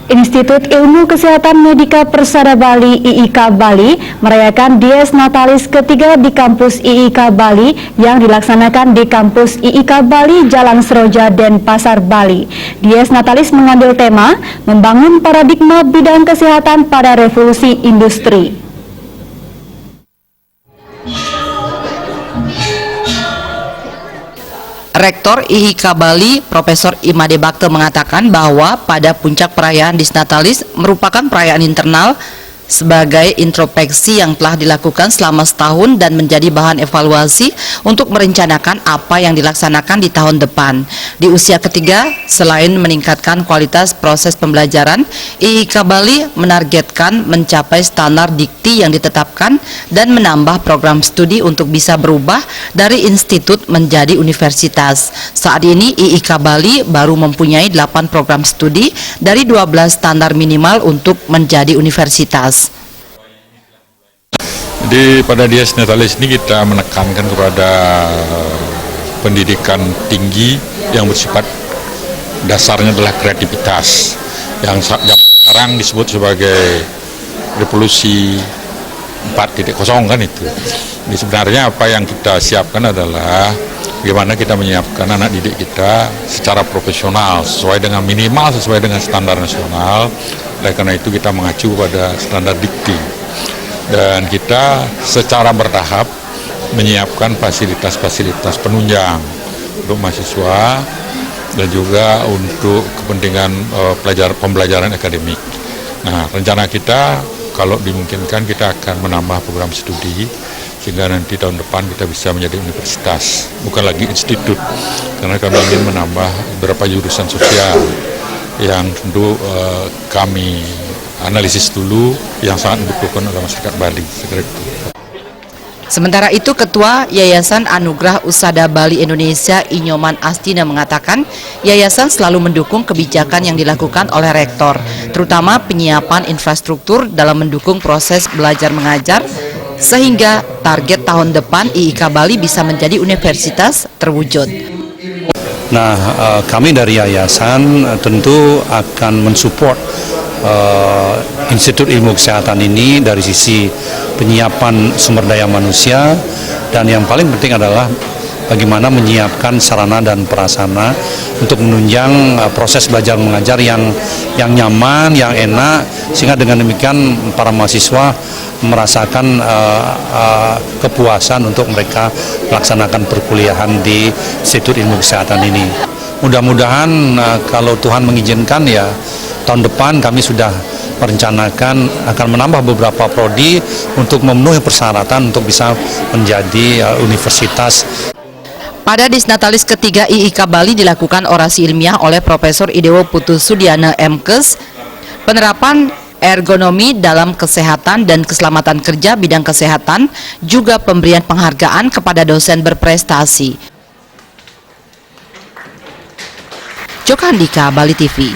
Institut Ilmu Kesehatan Medika Persada Bali (IIK Bali) merayakan Dies Natalis ketiga di kampus IIK Bali yang dilaksanakan di kampus IIK Bali Jalan Seroja, Denpasar, Bali. Dies Natalis mengambil tema membangun paradigma bidang kesehatan pada revolusi industri. Rektor IIK Bali, Profesor Imade Bakte mengatakan bahwa pada puncak perayaan Dies Natalis merupakan perayaan internal sebagai introspeksi yang telah dilakukan selama setahun dan menjadi bahan evaluasi untuk merencanakan apa yang dilaksanakan di tahun depan. Di usia ketiga, selain meningkatkan kualitas proses pembelajaran, IIK Bali menargetkan mencapai standar dikti yang ditetapkan dan menambah program studi untuk bisa berubah dari institut menjadi universitas. Saat ini IIK Bali baru mempunyai 8 program studi dari 12 standar minimal untuk menjadi universitas. Jadi pada Dies Natalis ini kita menekankan kepada pendidikan tinggi yang bersifat dasarnya adalah kreativitas yang sekarang disebut sebagai revolusi 4.0 kan itu. Jadi sebenarnya apa yang kita siapkan adalah bagaimana kita menyiapkan anak didik kita secara profesional sesuai dengan minimal sesuai dengan standar nasional. Oleh karena itu kita mengacu pada standar dikti. Dan kita secara bertahap menyiapkan fasilitas-fasilitas penunjang untuk mahasiswa dan juga untuk kepentingan pembelajaran akademik. Nah, rencana kita kalau dimungkinkan kita akan menambah program studi sehingga nanti tahun depan kita bisa menjadi universitas, bukan lagi institut, karena kami ingin menambah beberapa jurusan sosial yang tentu kami analisis dulu yang sangat dibutuhkan oleh masyarakat Bali. Sementara itu, Ketua Yayasan Anugerah Usada Bali Indonesia Inyoman Astina mengatakan yayasan selalu mendukung kebijakan yang dilakukan oleh rektor, terutama penyiapan infrastruktur dalam mendukung proses belajar mengajar, sehingga target tahun depan IIK Bali bisa menjadi universitas terwujud. Nah, kami dari yayasan tentu akan mensupport Institut Ilmu Kesehatan ini dari sisi penyiapan sumber daya manusia, dan yang paling penting adalah bagaimana menyiapkan sarana dan prasarana untuk menunjang proses belajar mengajar yang nyaman, yang enak, sehingga dengan demikian para mahasiswa merasakan kepuasan untuk mereka melaksanakan perkuliahan di Institut Ilmu Kesehatan ini. Mudah-mudahan kalau Tuhan mengizinkan ya tahun depan kami sudah merencanakan akan menambah beberapa prodi untuk memenuhi persyaratan untuk bisa menjadi universitas. Pada Dies Natalis ketiga IIK Bali dilakukan orasi ilmiah oleh Profesor Idewo Putu Sudiana MKes, penerapan ergonomi dalam kesehatan dan keselamatan kerja bidang kesehatan, juga pemberian penghargaan kepada dosen berprestasi. Jokandika, Bali TV.